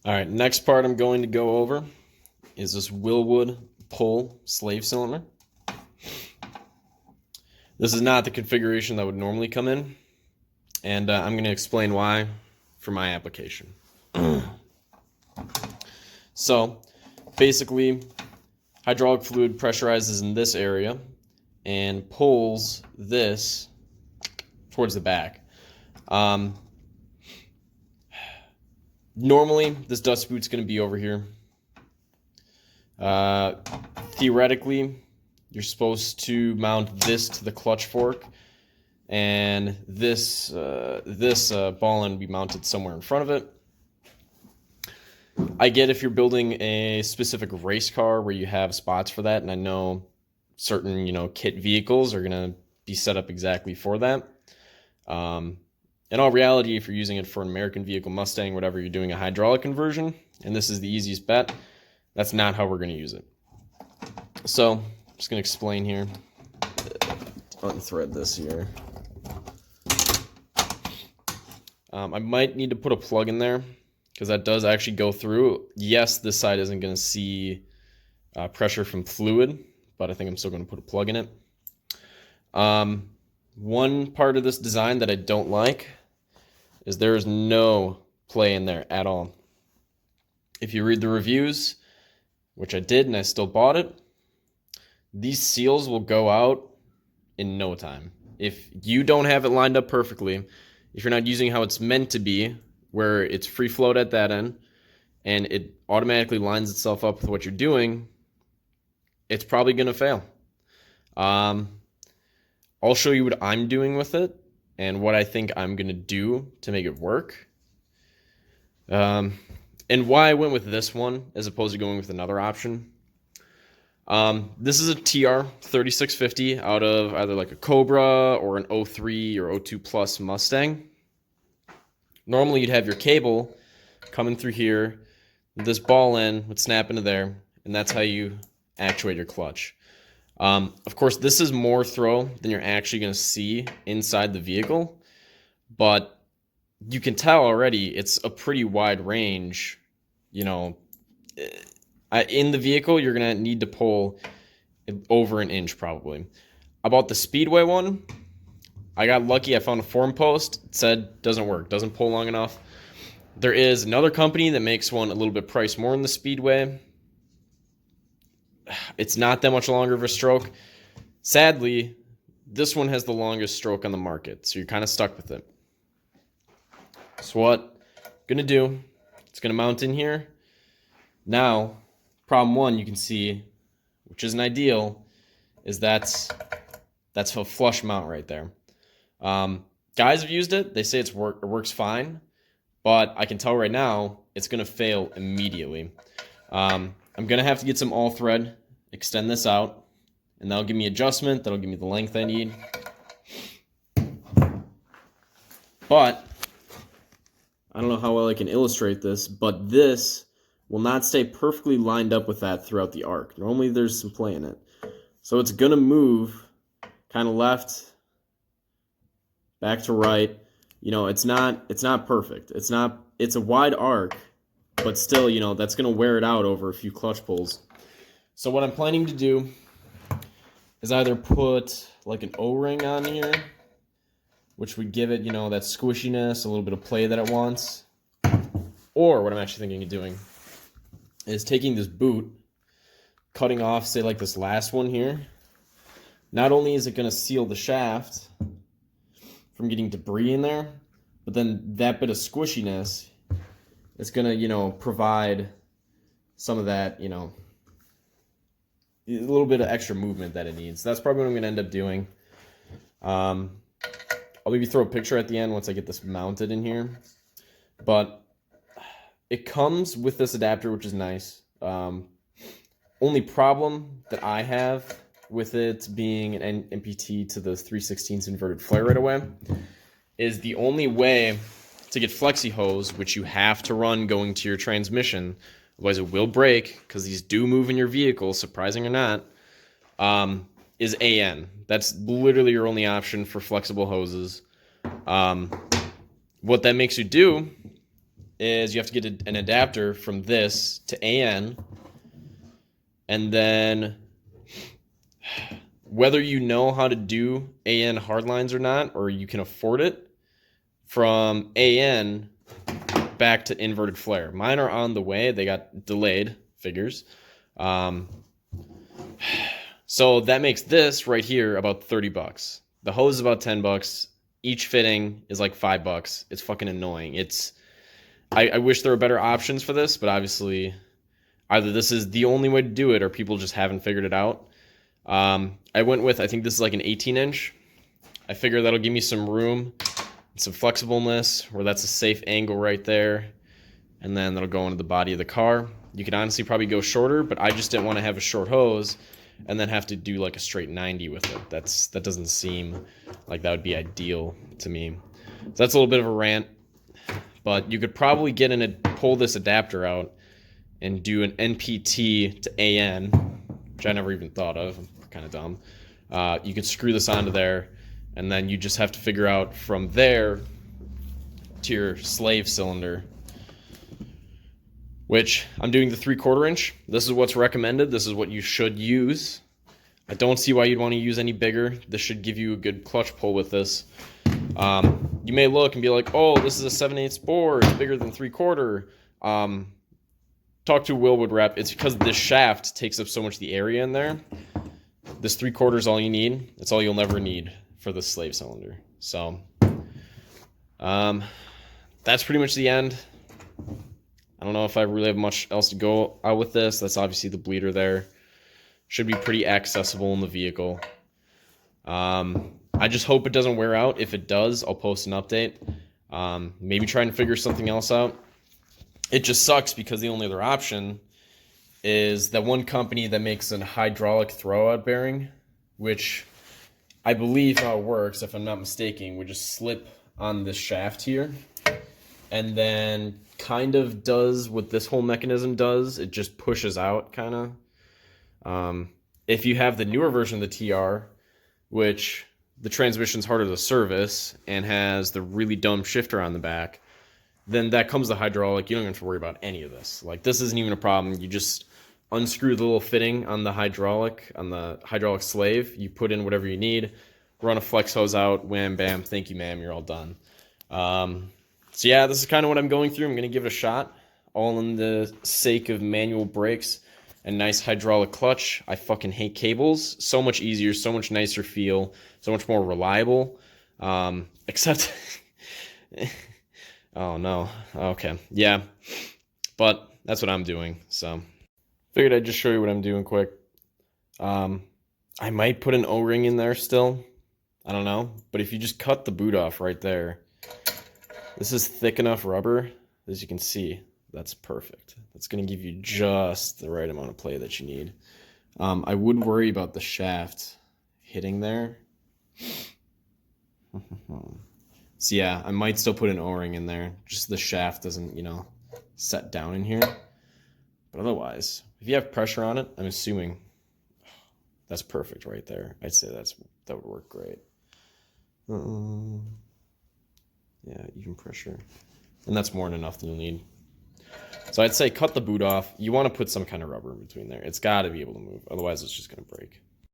All right, next part I'm going to go over is this Wilwood pull slave cylinder. This is not the configuration that would normally come in, and I'm going to explain why for my application. So, basically, hydraulic fluid pressurizes in this area and pulls this towards the back. Normally, this dust boot's going to be over here. Theoretically, you're supposed to mount this to the clutch fork, and this ball end will be mounted somewhere in front of it. I get if you're building a specific race car where you have spots for that, and I know certain, kit vehicles are going to be set up exactly for that. In all reality, if you're using it for an American vehicle, Mustang, whatever, you're doing a hydraulic conversion, and this is the easiest bet, that's not how we're going to use it. So, I'm just going to explain here. Unthread this here. I might need to put a plug in there, because that does actually go through. Yes, this side isn't going to see pressure from fluid, but I think I'm still going to put a plug in it. One part of this design that I don't like is there is no play in there at all. If you read the reviews, which I did and I still bought it, these seals will go out in no time. If you don't have it lined up perfectly, if you're not using how it's meant to be, where it's free float at that end, and it automatically lines itself up with what you're doing, it's probably going to fail. I'll show you what I'm doing with it and what I think I'm going to do to make it work. And why I went with this one as opposed to going with another option. This is a tr3650 out of either like a Cobra or an 03 or 02 Plus Mustang. Normally you'd have your cable coming through here, this ball end would snap into there, and that's how you actuate your clutch. Of course, this is more throw than you're actually going to see inside the vehicle, but you can tell already it's a pretty wide range. In the vehicle, you're going to need to pull over an inch probably. I bought the Speedway one. I got lucky. I found a forum post. It said doesn't work, doesn't pull long enough. There is another company that makes one a little bit priced more than the Speedway. It's not that much longer of a stroke. Sadly, this one has the longest stroke on the market, so you're kind of stuck with it. So what I'm going to do, it's going to mount in here. Now, problem one, you can see, which isn't ideal, is that's a flush mount right there. Guys have used it. They say it works fine, but I can tell right now it's going to fail immediately. I'm going to have to get some all thread, extend this out, and that'll give me adjustment. That'll give me the length I need. But I don't know how well I can illustrate this, but this will not stay perfectly lined up with that throughout the arc. Normally there's some play in it. So it's going to move kind of left, back to right. It's not perfect. It's a wide arc, but still, that's going to wear it out over a few clutch pulls. So what I'm planning to do is either put like an O-ring on here, which would give it, that squishiness, a little bit of play that it wants. Or what I'm actually thinking of doing is taking this boot, cutting off, say like this last one here. Not only is it going to seal the shaft from getting debris in there, but then that bit of squishiness is going to, provide some of that, a little bit of extra movement that it needs. That's probably what I'm going to end up doing. I'll maybe throw a picture at the end once I get this mounted in here. But it comes with this adapter, which is nice. Only problem that I have with it being an MPT to the 3/16 inverted flare right away is the only way to get flexi hose, which you have to run going to your transmission, otherwise it will break because these do move in your vehicle, surprising or not, is AN. That's literally your only option for flexible hoses. What that makes you do is you have to get an adapter from this to AN, and then whether you know how to do AN hardlines or not, or you can afford it, from AN back to inverted flare. Mine are on the way. They got delayed, figures. So that makes this right here about 30 bucks. The hose is about 10 bucks. Each fitting is like $5. It's fucking annoying. I wish there were better options for this, but obviously either this is the only way to do it or people just haven't figured it out. I went with, I think this is like an 18-inch. I figure that'll give me some room, some flexibleness, where that's a safe angle right there. And then that'll go into the body of the car. You could honestly probably go shorter, but I just didn't want to have a short hose and then have to do like a straight 90 with it. That doesn't seem like that would be ideal to me. So that's a little bit of a rant, but you could probably pull this adapter out and do an NPT to AN, which I never even thought of. I'm kind of dumb. You could screw this onto there, and then you just have to figure out from there to your slave cylinder, which I'm doing the 3/4 inch. This is what's recommended. This is what you should use. I don't see why you'd want to use any bigger. This should give you a good clutch pull with this. You may look and be like, oh, this is a 7/8 bore. It's bigger than 3/4. Talk to a Wilwood rep. It's because this shaft takes up so much of the area in there. This 3/4 is all you need. It's all you'll never need for the slave cylinder. So that's pretty much the end. I don't know if I really have much else to go out with this. That's obviously the bleeder there. Should be pretty accessible in the vehicle. I just hope it doesn't wear out. If it does, I'll post an update. Maybe try and figure something else out. It just sucks because the only other option is that one company that makes an hydraulic throwout bearing, which I believe how it works, if I'm not mistaken, would just slip on this shaft here and then kind of does what this whole mechanism does. It just pushes out, kind of. If you have the newer version of the TR, which the transmission's harder to service and has the really dumb shifter on the back, then that comes the hydraulic. You don't have to worry about any of this. Like, this isn't even a problem. You just unscrew the little fitting on the hydraulic slave. You put in whatever you need, run a flex hose out, wham, bam, thank you, ma'am, you're all done. So yeah, this is kind of what I'm going through. I'm going to give it a shot, all in the sake of manual brakes and nice hydraulic clutch. I fucking hate cables. So much easier, so much nicer feel, so much more reliable. Except, oh no, okay, yeah, but that's what I'm doing, so figured I'd just show you what I'm doing quick. I might put an O-ring in there still, I don't know, but if you just cut the boot off right there, this is thick enough rubber, as you can see. That's perfect. That's going to give you just the right amount of play that you need. I would worry about the shaft hitting there. So yeah, I might still put an O-ring in there. Just the shaft doesn't, set down in here. But otherwise, if you have pressure on it, I'm assuming that's perfect right there. I'd say that would work great. Yeah, even pressure. And that's more than enough than you'll need. So I'd say cut the boot off. You want to put some kind of rubber in between there. It's got to be able to move. Otherwise, it's just going to break.